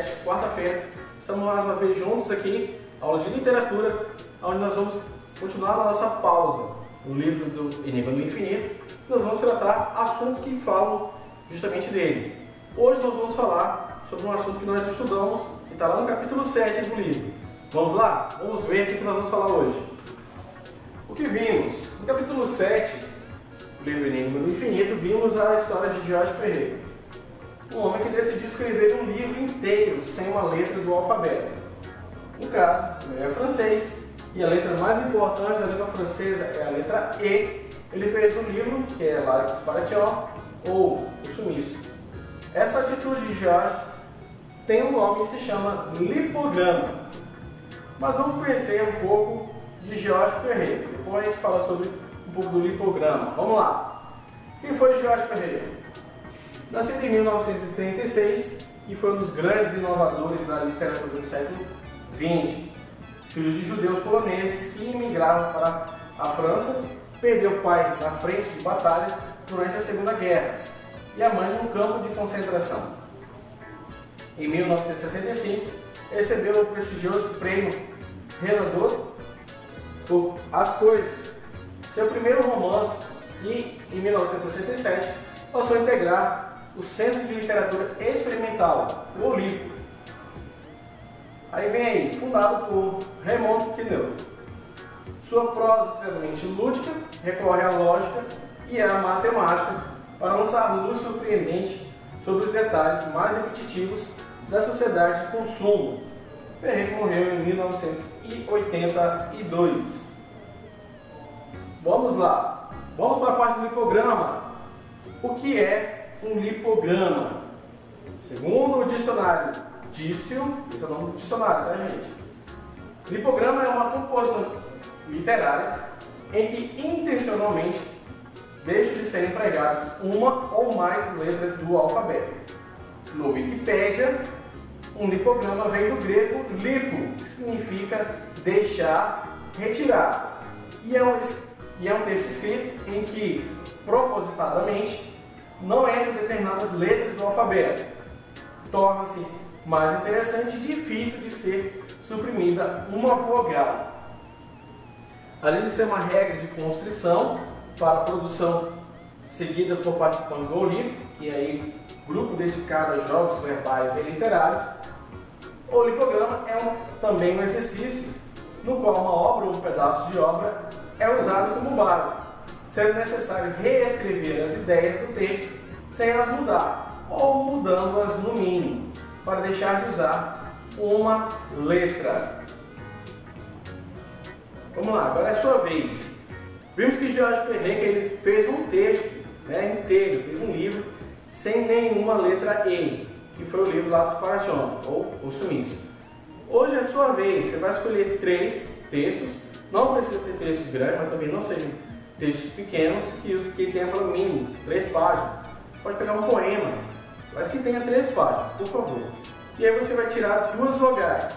7, quarta-feira. Estamos mais uma vez juntos aqui, aula de literatura, onde nós vamos continuar na nossa pausa no livro do Enigma do Infinito. Nós vamos tratar assuntos que falam justamente dele. Hoje nós vamos falar sobre um assunto que nós estudamos, que está lá no capítulo 7 do livro. Vamos lá? Vamos ver o que nós vamos falar hoje. O que vimos? No capítulo 7 do livro Enigma do Infinito, vimos a história de Jorge Perret, um homem que decidiu escrever um livro inteiro sem uma letra do alfabeto. No caso, ele é francês e a letra mais importante da língua francesa é a letra E. Ele fez um livro que é La Disparition, ou O Sumiço. Essa atitude de Jorge tem um nome que se chama lipograma. Mas vamos conhecer um pouco de Jorge Perret. Depois a gente fala sobre um pouco do lipograma. Vamos lá. Quem foi Jorge Perret? Nascido em 1936 e foi um dos grandes inovadores da literatura do século XX. Filho de judeus poloneses que imigraram para a França, perdeu o pai na frente de batalha durante a Segunda Guerra e a mãe num campo de concentração. Em 1965, recebeu o prestigioso prêmio Renaudot por As Coisas, seu primeiro romance, e em 1967 passou a integrar o Centro de Literatura Experimental, o Olimpo. Aí vem aí, fundado por Raymond Queneau. Sua prosa extremamente lúdica recorre à lógica e à matemática para lançar luz surpreendente sobre os detalhes mais repetitivos da sociedade de consumo. Perret morreu em 1982. Vamos lá, vamos para a parte do lipograma. O que é um lipograma? Segundo o dicionário Dício, esse é o nome do dicionário, tá, gente? Lipograma é uma composição literária em que intencionalmente deixam de ser empregadas uma ou mais letras do alfabeto. No Wikipédia, um lipograma vem do grego lipo, que significa deixar, retirar. E é um texto escrito em que, propositadamente, não entram determinadas letras do alfabeto. Torna-se mais interessante e difícil de ser suprimida uma vogal. Além de ser uma regra de construção para a produção seguida por participantes do Olimpo, que é aí grupo dedicado a jogos verbais e literários, o lipograma é também um exercício no qual uma obra ou um pedaço de obra é usado como base, sendo necessário reescrever as ideias do texto sem as mudar, ou mudando-as no mínimo, para deixar de usar uma letra. Vamos lá, agora é a sua vez. Vimos que Jorge Perret ele fez um texto inteiro, fez um livro sem nenhuma letra E, que foi o livro La Disparition, ou O Sumiço. Hoje é a sua vez, você vai escolher 3 textos, não precisa ser textos grandes, mas também não sejam textos pequenos, que tenham pelo mínimo 3 páginas. Pode pegar um poema, mas que tenha 3 páginas, por favor. E aí você vai tirar 2 vogais,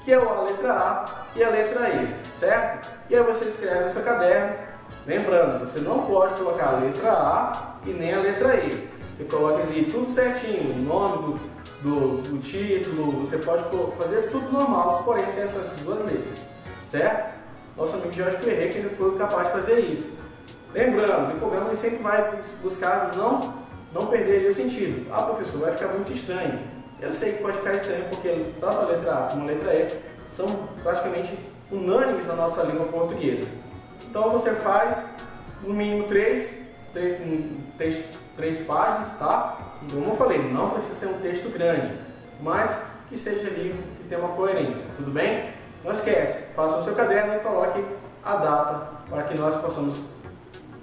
que é a letra A e a letra E, certo? E aí você escreve no seu caderno, lembrando, você não pode colocar a letra A e nem a letra E. Você coloca ali tudo certinho, o nome do título, você pode fazer tudo normal, porém sem essas 2 letras, certo? Nosso amigo Jorge Perret, que ele foi capaz de fazer isso. Lembrando, o lipograma ele sempre vai buscar não perder o sentido. Ah, professor, vai ficar muito estranho. Eu sei que pode ficar estranho porque tanto a letra A como a letra E são praticamente unânimes na nossa língua portuguesa. Então você faz no mínimo 3 páginas, tá? Como eu falei, não precisa ser um texto grande, mas que seja ali, que tenha uma coerência, tudo bem? Não esquece, faça o seu caderno e coloque a data para que nós possamos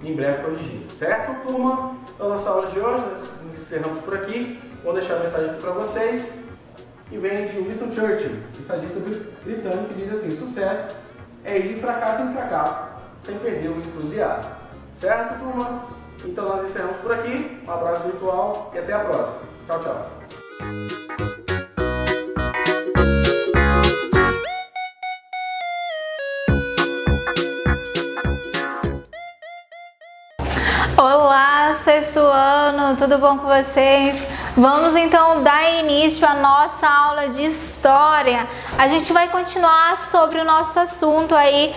em breve corrigir, certo, turma? Então, nossa aula de hoje, nós encerramos por aqui. Vou deixar a mensagem aqui para vocês. E vem de Winston Churchill, estadista britânico, que diz assim: sucesso é ir de fracasso em fracasso, sem perder o entusiasmo. Certo, turma? Então nós encerramos por aqui. Um abraço virtual e até a próxima. Tchau, tchau. Olá, Olá, sexto ano, tudo bom com vocês? Vamos então dar início à nossa aula de história. A gente vai continuar sobre o nosso assunto aí,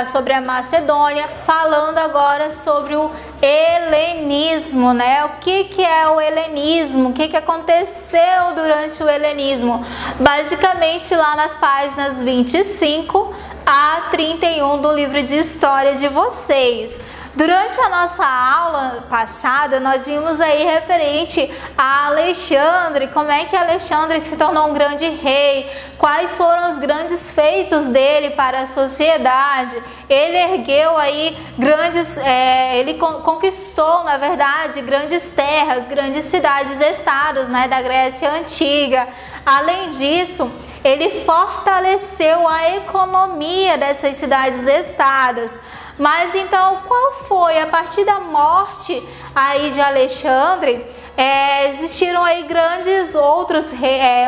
sobre a Macedônia, falando agora sobre o helenismo, né? O que é o helenismo? O que aconteceu durante o helenismo? Basicamente lá nas páginas 25 a 31 do livro de história de vocês. Durante a nossa aula passada, nós vimos aí referente a Alexandre, como é que Alexandre se tornou um grande rei, quais foram os grandes feitos dele para a sociedade. Ele ergueu aí ele conquistou, na verdade, grandes terras, grandes cidades-estados, né, da Grécia Antiga. Além disso, ele fortaleceu a economia dessas cidades-estados. Mas então, qual foi? A partir da morte aí de Alexandre, existiram aí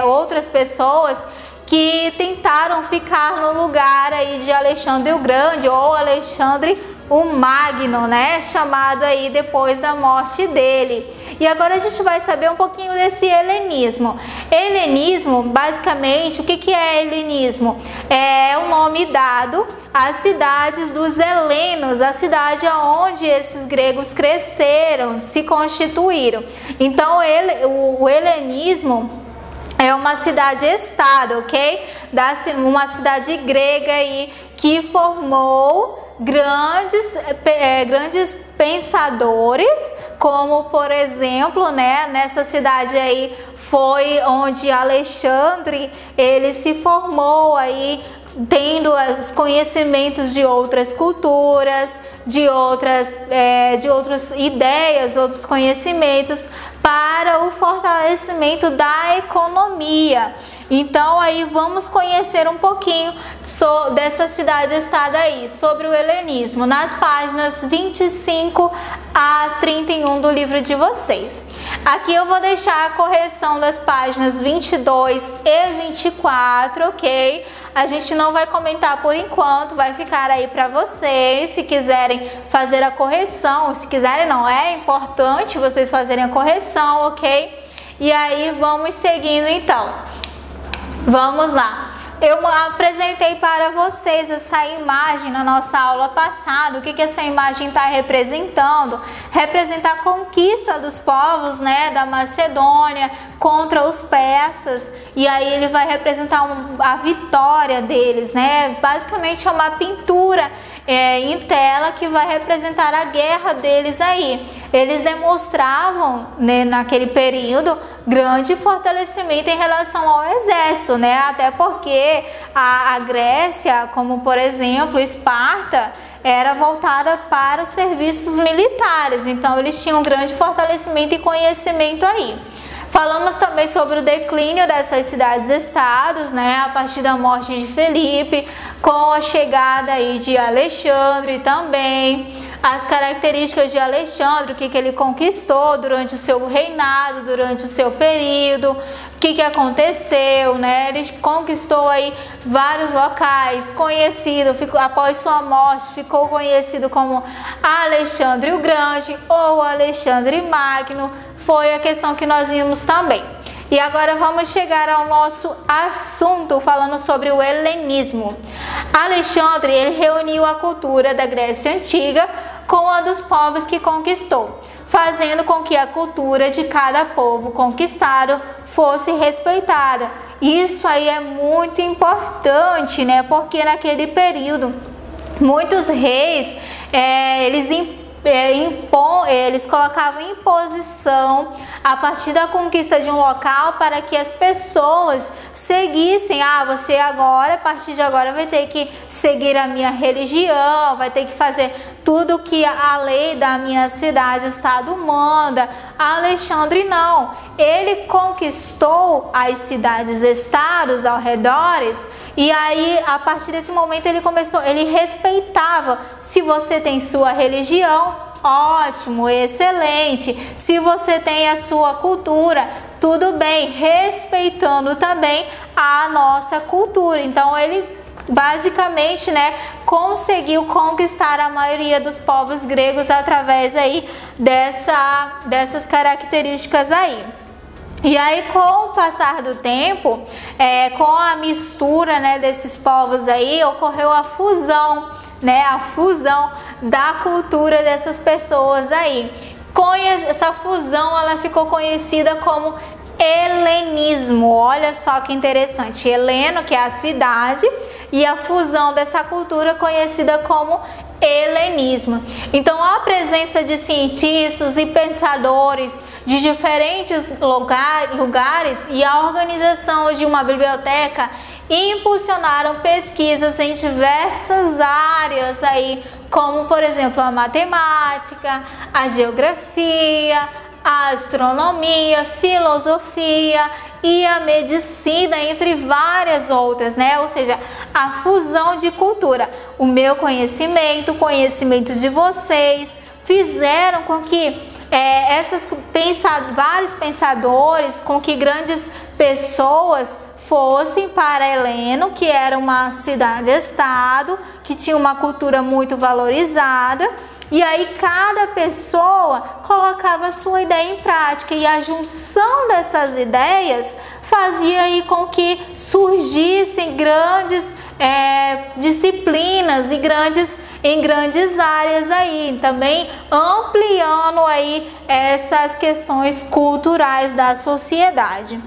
outras pessoas que tentaram ficar no lugar aí de Alexandre o Grande ou Alexandre o Magno, né? Chamado aí depois da morte dele. E agora a gente vai saber um pouquinho desse helenismo. Helenismo, basicamente, o que é helenismo? É o nome dado às cidades dos helenos, a cidade onde esses gregos cresceram, se constituíram. Então, o helenismo é uma cidade-estado, ok? Uma cidade grega aí que formou grandes pensadores, como por exemplo, né, nessa cidade aí foi onde Alexandre ele se formou aí, tendo os conhecimentos de outras culturas, de outras ideias, outros conhecimentos para o fortalecimento da economia. Então aí vamos conhecer um pouquinho dessa cidade-estado aí, sobre o helenismo, nas páginas 25 a 31 do livro de vocês. Aqui eu vou deixar a correção das páginas 22 e 24, ok? A gente não vai comentar por enquanto, vai ficar aí para vocês, se quiserem fazer a correção, se quiserem não, é importante vocês fazerem a correção, ok? E aí vamos seguindo então. Vamos lá. Eu apresentei para vocês essa imagem na nossa aula passada. O que essa imagem está representando? Representa a conquista dos povos, né, da Macedônia contra os persas. E aí ele vai representar a vitória deles, né? Basicamente é uma pintura em tela que vai representar a guerra deles aí. Eles demonstravam, né, naquele período, grande fortalecimento em relação ao exército, né? Até porque a Grécia, como por exemplo Esparta, era voltada para os serviços militares. Então eles tinham um grande fortalecimento e conhecimento aí. Falamos também sobre o declínio dessas cidades-estados, né, a partir da morte de Felipe, com a chegada aí de Alexandre também, as características de Alexandre, o que ele conquistou durante o seu reinado, durante o seu período, o que aconteceu, né? Ele conquistou aí vários locais, conhecido, após sua morte, ficou conhecido como Alexandre o Grande ou Alexandre Magno. Foi a questão que nós vimos também. E agora vamos chegar ao nosso assunto, falando sobre o helenismo. Alexandre, ele reuniu a cultura da Grécia Antiga com a dos povos que conquistou, fazendo com que a cultura de cada povo conquistado fosse respeitada. Isso aí é muito importante, né? Porque naquele período, muitos reis, eles colocavam imposição a partir da conquista de um local para que as pessoas seguissem. Você agora, a partir de agora, vai ter que seguir a minha religião, vai ter que fazer tudo que a lei da minha cidade-estado manda. Alexandre não. Ele conquistou as cidades-estados ao redores. E aí, a partir desse momento, ele respeitava. Se você tem sua religião, ótimo, excelente. Se você tem a sua cultura, tudo bem, respeitando também a nossa cultura. Então, ele basicamente, né, conseguiu conquistar a maioria dos povos gregos através aí dessas características aí. E aí, com o passar do tempo, com a mistura, né, desses povos aí, ocorreu a fusão, né, a fusão da cultura dessas pessoas aí. Com essa fusão, ela ficou conhecida como helenismo. Olha só que interessante. Heleno, que é a cidade, e a fusão dessa cultura conhecida como helenismo. Então, a presença de cientistas e pensadores de diferentes lugares e a organização de uma biblioteca impulsionaram pesquisas em diversas áreas aí, como por exemplo a matemática, a geografia, a astronomia, filosofia e a medicina, entre várias outras, né? Ou seja, a fusão de cultura. O meu conhecimento, o conhecimento de vocês, fizeram com que vários pensadores, com que grandes pessoas fossem para Heleno, que era uma cidade-estado, que tinha uma cultura muito valorizada, e aí cada pessoa colocava a sua ideia em prática, e a junção dessas ideias fazia aí com que surgissem grandes disciplinas em grandes áreas aí, também ampliando aí essas questões culturais da sociedade.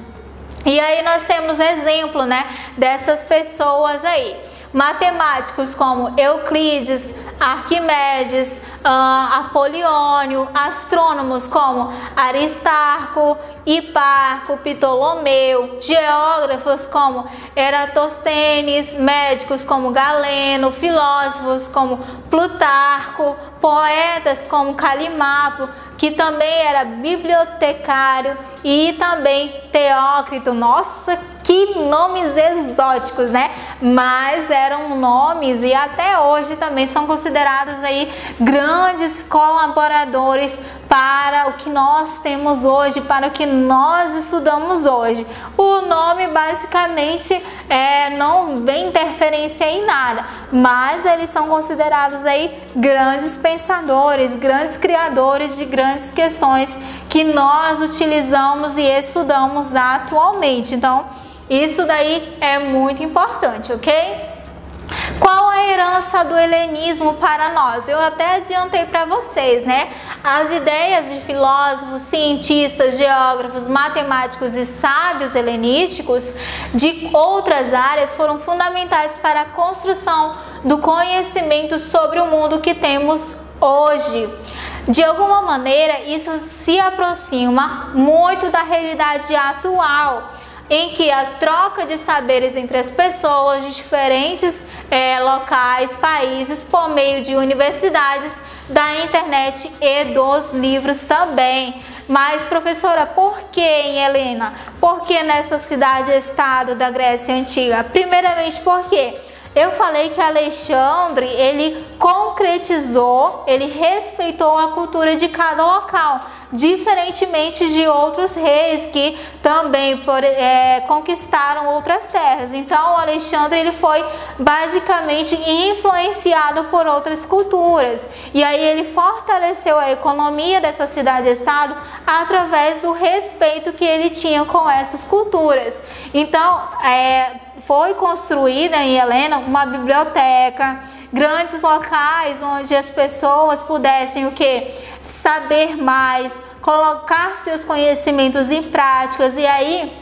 E aí nós temos exemplo, né, dessas pessoas aí. Matemáticos como Euclides, Arquimedes, Apoliônio, astrônomos como Aristarco, Hiparco, Ptolomeu, geógrafos como Eratosthenes, médicos como Galeno, filósofos como Plutarco, poetas como Calimaco, que também era bibliotecário, e também Teócrito. Nossa, que nomes exóticos, né? Mas eram nomes e até hoje também são considerados aí grandes colaboradores para o que nós temos hoje, para o que nós estudamos hoje. O nome basicamente não vem interferência em nada, mas eles são considerados aí grandes pensadores, grandes criadores de grandes questões que nós utilizamos e estudamos atualmente. Então, isso daí é muito importante, ok? Qual a herança do helenismo para nós? Eu até adiantei para vocês, né? As ideias de filósofos, cientistas, geógrafos, matemáticos e sábios helenísticos de outras áreas foram fundamentais para a construção do conhecimento sobre o mundo que temos hoje. De alguma maneira, isso se aproxima muito da realidade atual, em que a troca de saberes entre as pessoas de diferentes locais, países, por meio de universidades, da internet e dos livros também. Mas, professora, por que em Helena? Por que nessa cidade-estado da Grécia Antiga? Primeiramente, porque eu falei que Alexandre, ele concretizou, ele respeitou a cultura de cada local, diferentemente de outros reis que também conquistaram outras terras. Então, Alexandre, ele foi basicamente influenciado por outras culturas. E aí ele fortaleceu a economia dessa cidade-estado através do respeito que ele tinha com essas culturas. Então, foi construída em Helena uma biblioteca, grandes locais onde as pessoas pudessem saber mais, colocar seus conhecimentos em práticas. E aí,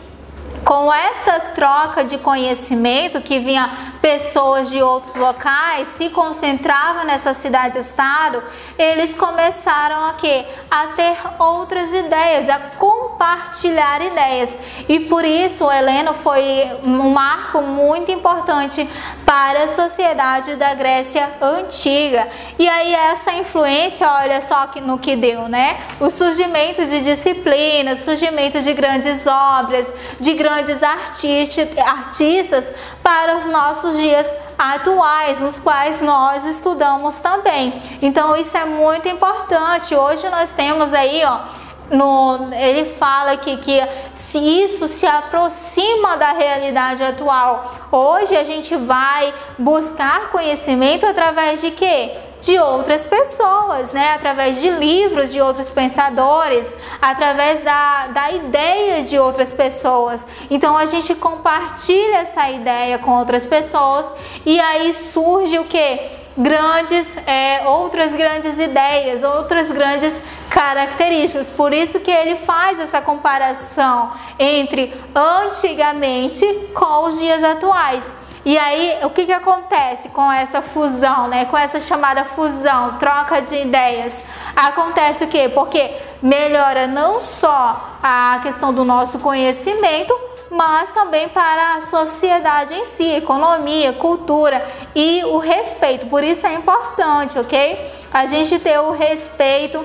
com essa troca de conhecimento que vinha pessoas de outros locais, se concentravam nessa cidade-estado, eles começaram a ter outras ideias, a compartilhar ideias. E por isso, Helena foi um marco muito importante para a sociedade da Grécia Antiga. E aí essa influência, olha só no que deu, né? O surgimento de disciplinas, surgimento de grandes obras, de grandes artistas para os nossos dias atuais, nos quais nós estudamos também. Então isso é muito importante. Hoje nós temos aí ele fala que se isso se aproxima da realidade atual. Hoje a gente vai buscar conhecimento através de quê? De outras pessoas, né? Através de livros de outros pensadores, através da ideia de outras pessoas. Então a gente compartilha essa ideia com outras pessoas e aí surge o quê? Outras grandes ideias, outras grandes características. Por isso que ele faz essa comparação entre antigamente com os dias atuais. E aí, o que acontece com essa fusão, né? Com essa chamada fusão, troca de ideias? Acontece o quê? Porque melhora não só a questão do nosso conhecimento, mas também para a sociedade em si, economia, cultura e o respeito. Por isso é importante, ok? A gente ter o respeito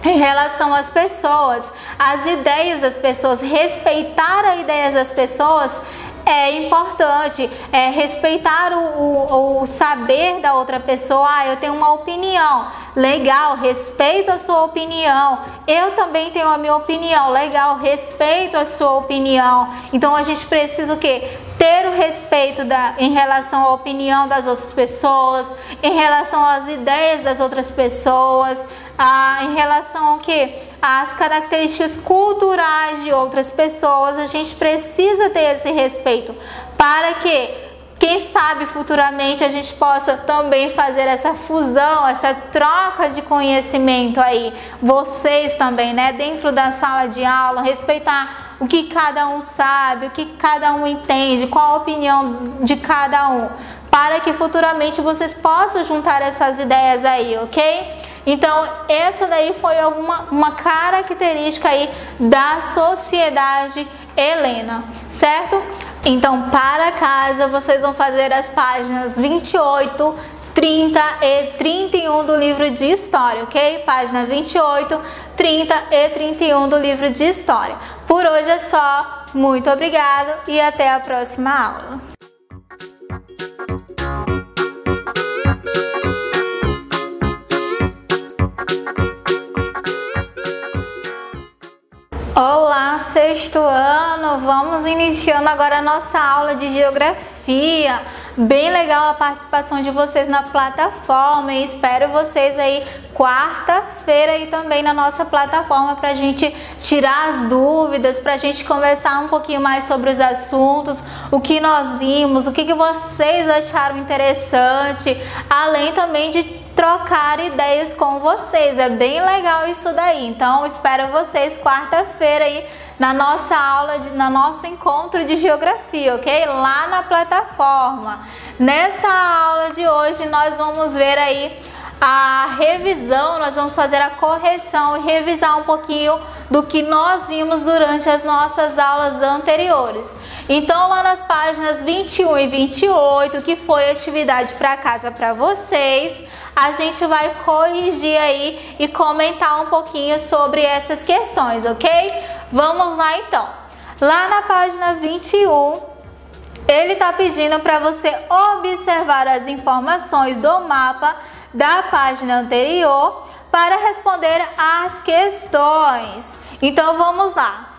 em relação às pessoas, às ideias das pessoas, respeitar as ideias das pessoas é importante, respeitar o saber da outra pessoa. Eu tenho uma opinião, legal, respeito a sua opinião. Eu também tenho a minha opinião, legal, respeito a sua opinião. Então a gente precisa o quê? Ter o respeito em relação à opinião das outras pessoas, em relação às ideias das outras pessoas, em relação ao quê? Às características culturais de outras pessoas. A gente precisa ter esse respeito para que, quem sabe futuramente, a gente possa também fazer essa fusão, essa troca de conhecimento aí. Vocês também, né? Dentro da sala de aula, respeitar o que cada um sabe, o que cada um entende, qual a opinião de cada um, para que futuramente vocês possam juntar essas ideias aí, ok? Então, essa daí foi uma característica aí da sociedade helena, certo? Então, para casa, vocês vão fazer as páginas 28, 30 e 31 do livro de História, ok? Página 28, 30 e 31 do livro de História. Por hoje é só. Muito obrigado e até a próxima aula. Olá, sexto ano! Vamos iniciando agora a nossa aula de Geografia. Bem legal a participação de vocês na plataforma e espero vocês aí quarta-feira aí também na nossa plataforma para a gente tirar as dúvidas, para a gente conversar um pouquinho mais sobre os assuntos, o que nós vimos, o que vocês acharam interessante, além também de trocar ideias com vocês. É bem legal isso daí. Então, espero vocês quarta-feira aí na nossa aula, no nosso encontro de Geografia, ok? Lá na plataforma. Nessa aula de hoje, nós vamos ver aí a revisão, nós vamos fazer a correção e revisar um pouquinho do que nós vimos durante as nossas aulas anteriores. Então, lá nas páginas 21 e 28, que foi atividade para casa para vocês, a gente vai corrigir aí e comentar um pouquinho sobre essas questões, ok? Vamos lá então. Lá na página 21, ele está pedindo para você observar as informações do mapa da página anterior para responder às questões. Então vamos lá.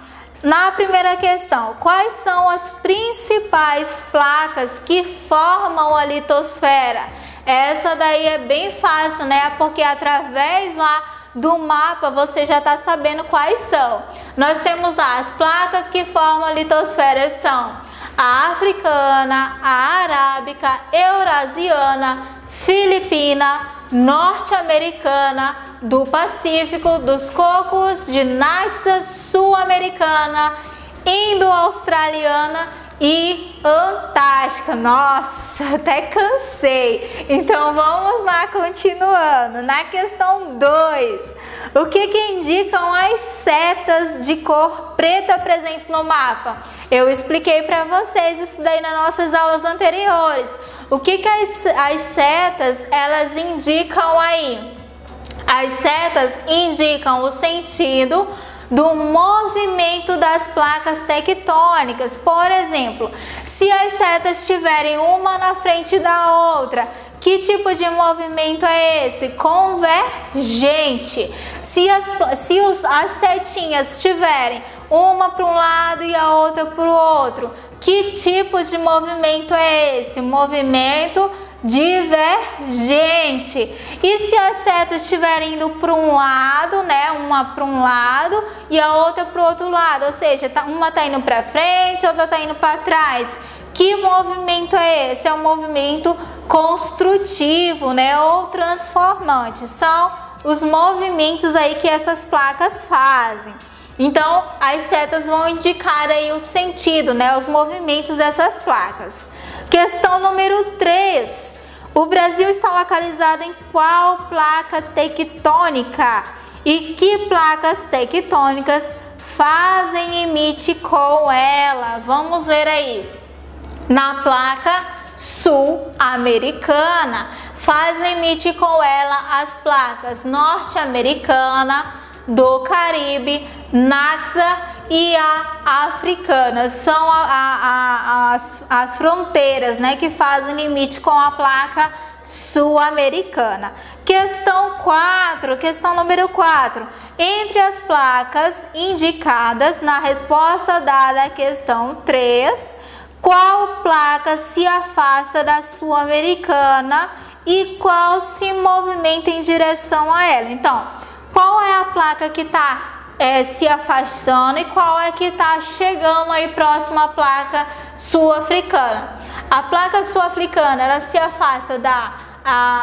Na primeira questão, quais são as principais placas que formam a litosfera? Essa daí é bem fácil, né? Porque através lá do mapa você já está sabendo quais são. Nós temos lá as placas que formam a litosfera são a africana, a arábica, eurasiana, filipina, norte-americana, do Pacífico, dos cocos, de Naxos, sul-americana, indo-australiana e antártica. Nossa, até cansei. Então vamos lá, continuando. Na questão 2, o que indicam as setas de cor preta presentes no mapa? Eu expliquei para vocês isso daí nas nossas aulas anteriores. O que as setas elas indicam aí? As setas indicam o sentido do movimento das placas tectônicas. Por exemplo, se as setas estiverem uma na frente da outra, Que tipo de movimento é esse? Convergente. Se as setinhas estiverem uma para um lado e a outra para o outro, que tipo de movimento é esse? Movimento divergente. E se as setas estiverem indo para um lado, né, uma para um lado e a outra para o outro lado, ou seja, uma está indo para frente, outra está indo para trás, que movimento é esse? É um movimento construtivo, né, ou transformante. São os movimentos aí que essas placas fazem. Então, as setas vão indicar aí o sentido, né, os movimentos dessas placas. Questão número 3. O Brasil está localizado em qual placa tectônica? E que placas tectônicas fazem limite com ela? Vamos ver aí. Na placa sul-americana, faz limite com ela as placas norte-americana, do Caribe, Naxa e a africana. São as fronteiras, né, que fazem limite com a placa sul-americana. Questão número 4. Entre as placas indicadas na resposta dada à questão 3, qual placa se afasta da sul-americana e qual se movimenta em direção a ela? Então, qual é a placa que está se afastando e qual é que está chegando aí próximo à placa sul-africana? A placa sul-africana, ela se afasta da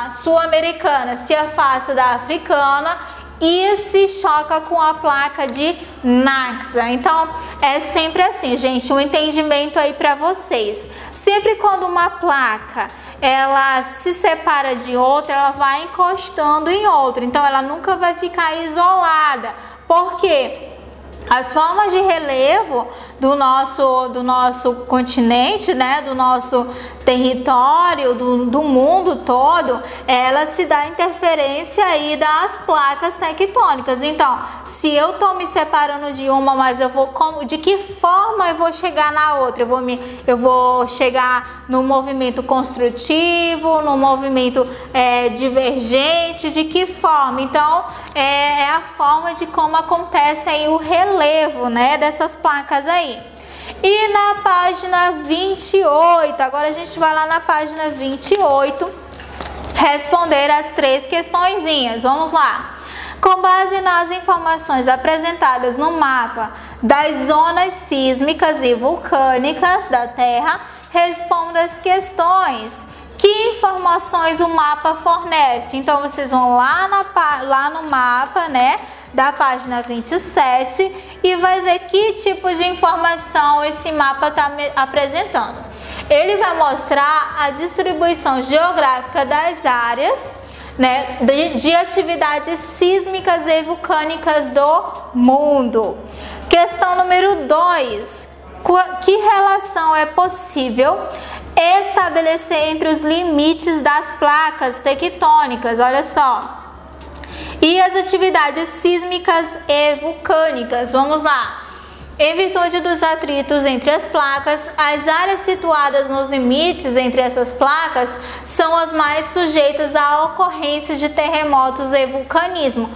sul-americana, se afasta da africana e se choca com a placa de Naxa. Então, é sempre assim, gente, um entendimento aí para vocês. Sempre quando uma placa ela se separa de outra, ela vai encostando em outra. Então, ela nunca vai ficar isolada. Por quê? As formas de relevo do nosso continente, né, do nosso território, do mundo todo, ela se dá interferência aí das placas tectônicas. Então, se eu estou me separando de uma, mas de que forma eu vou chegar na outra? Eu vou chegar no movimento construtivo, no movimento divergente, de que forma? Então, é a forma de como acontece aí o relevo, né, dessas placas aí. E na página 28, agora a gente vai lá na página 28, responder as 3 questõezinhas. Vamos lá. Com base nas informações apresentadas no mapa das zonas sísmicas e vulcânicas da Terra, responda as questões. Que informações o mapa fornece? Então, vocês vão lá no mapa, né, da página 27 e vai ver que tipo de informação esse mapa está apresentando. Ele vai mostrar a distribuição geográfica das áreas, né, de atividades sísmicas e vulcânicas do mundo. Questão número 2. Que relação é possível estabelecer entre os limites das placas tectônicas? Olha só. E as atividades sísmicas e vulcânicas. Vamos lá. Em virtude dos atritos entre as placas, as áreas situadas nos limites entre essas placas são as mais sujeitas à ocorrência de terremotos e vulcanismo.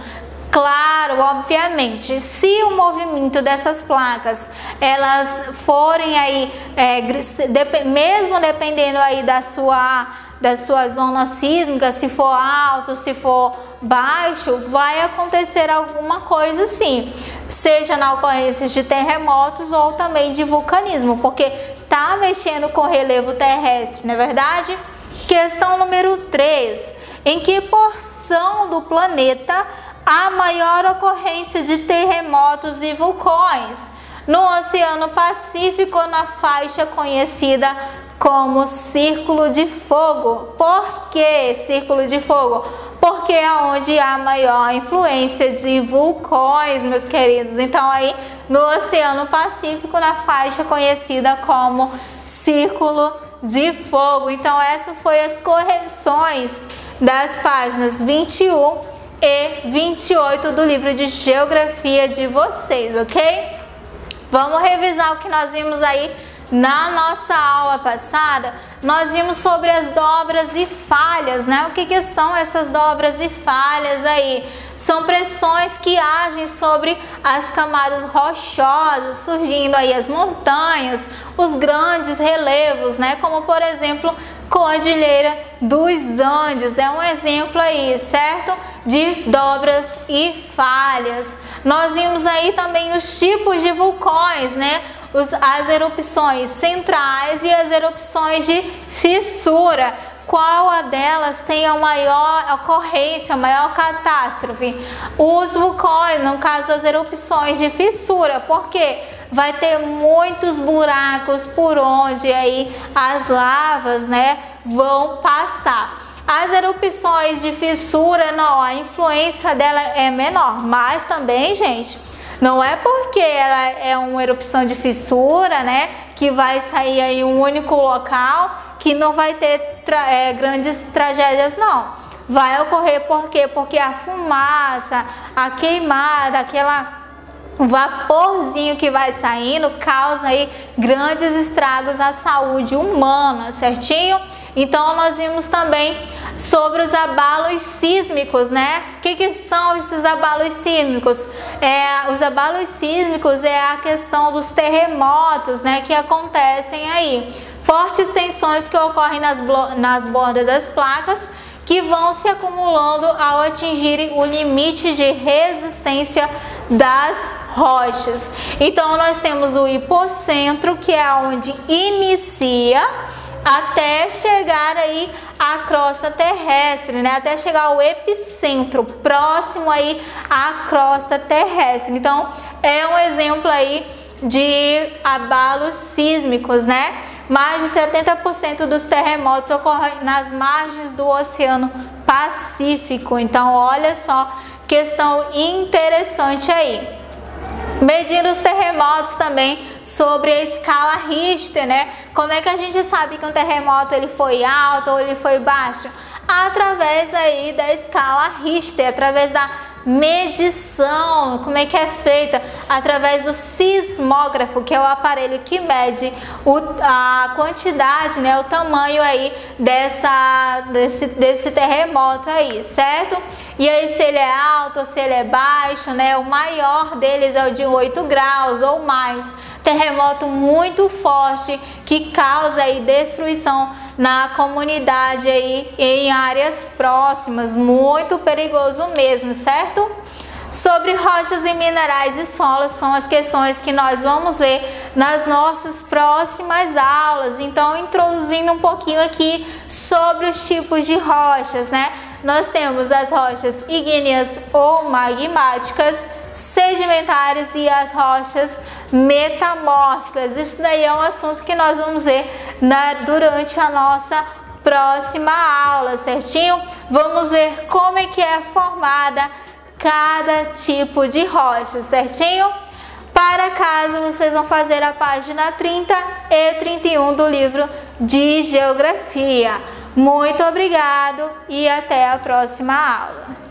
Claro, obviamente, se o movimento dessas placas, elas forem aí, mesmo dependendo aí da sua zona sísmica, se for alto, se for baixo, vai acontecer alguma coisa sim, seja na ocorrência de terremotos ou também de vulcanismo, porque tá mexendo com o relevo terrestre, não é verdade? Questão número 3. Em que porção do planeta há maior ocorrência de terremotos e vulcões? No Oceano Pacífico, na faixa conhecida como Círculo de Fogo. Por que Círculo de Fogo? Porque é onde há maior influência de vulcões, meus queridos. Então, aí no Oceano Pacífico, na faixa conhecida como Círculo de Fogo. Então, essas foram as correções das páginas 21 e 28 do livro de Geografia de vocês, ok? Vamos revisar o que nós vimos aí Na nossa aula passada, nós vimos sobre as dobras e falhas, né? O que são essas dobras e falhas aí? São pressões que agem sobre as camadas rochosas, surgindo aí as montanhas, os grandes relevos, né? Como, por exemplo, Cordilheira dos Andes, é um exemplo aí, certo? De dobras e falhas. Nós vimos aí também os tipos de vulcões, né? As erupções centrais e as erupções de fissura. Qual a delas tem a maior ocorrência, a maior catástrofe? Os vulcões, no caso as erupções de fissura, porque vai ter muitos buracos por onde aí as lavas, né, vão passar. As erupções de fissura, não, a influência dela é menor, mas também, gente, não é porque ela é uma erupção de fissura, né, que vai sair aí um único local, que não vai ter grandes tragédias, não. Vai ocorrer por quê? Porque a fumaça, a queimada, aquela vaporzinho que vai saindo causa aí grandes estragos à saúde humana, certinho? Então nós vimos também sobre os abalos sísmicos, né? O que são esses abalos sísmicos? Os abalos sísmicos é a questão dos terremotos, né, que acontecem aí. Fortes tensões que ocorrem nas bordas das placas, que vão se acumulando ao atingirem o limite de resistência das rochas. Então nós temos o hipocentro, que é onde inicia, até chegar aí à crosta terrestre, né? Até chegar ao epicentro, próximo aí à crosta terrestre. Então é um exemplo aí de abalos sísmicos, né? Mais de 70% dos terremotos ocorrem nas margens do Oceano Pacífico. Então, olha só, questão interessante aí. Medindo os terremotos também sobre a escala Richter, né? Como é que a gente sabe que um terremoto ele foi alto ou ele foi baixo? Através aí da escala Richter, através da medição. Como é que é feita? Através do sismógrafo, que é o aparelho que mede a quantidade, né, o tamanho aí desse terremoto aí, certo? E aí se ele é alto ou se ele é baixo, né? O maior deles é o de 8 graus ou mais. Terremoto muito forte que causa aí destruição na comunidade aí em áreas próximas, muito perigoso mesmo, certo? Sobre rochas e minerais e solos são as questões que nós vamos ver nas nossas próximas aulas. Então, introduzindo um pouquinho aqui sobre os tipos de rochas, né? Nós temos as rochas ígneas ou magmáticas, sedimentares e as rochas metamórficas. Isso daí é um assunto que nós vamos ver durante a nossa próxima aula, certinho? Vamos ver como é que é formada cada tipo de rocha, certinho? Para casa, vocês vão fazer a página 30 e 31 do livro de Geografia. Muito obrigado e até a próxima aula.